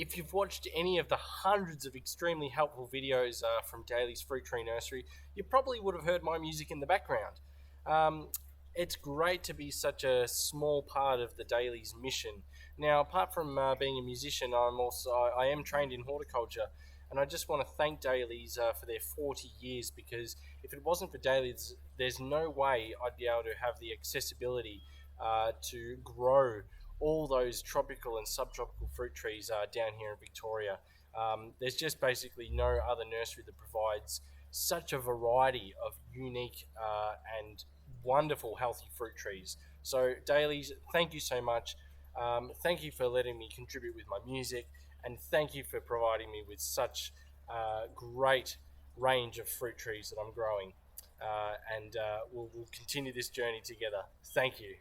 if you've watched any of the hundreds of extremely helpful videos from Daleys Fruit Tree Nursery, you probably would have heard my music in the background. Um, it's great to be such a small part of the Daleys mission. Now, apart from being a musician, I am trained in horticulture, and I just want to thank Daleys for their 40 years, because if it wasn't for Daleys, there's no way I'd be able to have the accessibility to grow all those tropical and subtropical fruit trees down here in Victoria. There's just basically no other nursery that provides such a variety of unique and wonderful healthy fruit trees. So Daleys, thank you so much. Thank you for letting me contribute with my music, and thank you for providing me with such great range of fruit trees that I'm growing. And we'll continue this journey together. Thank you.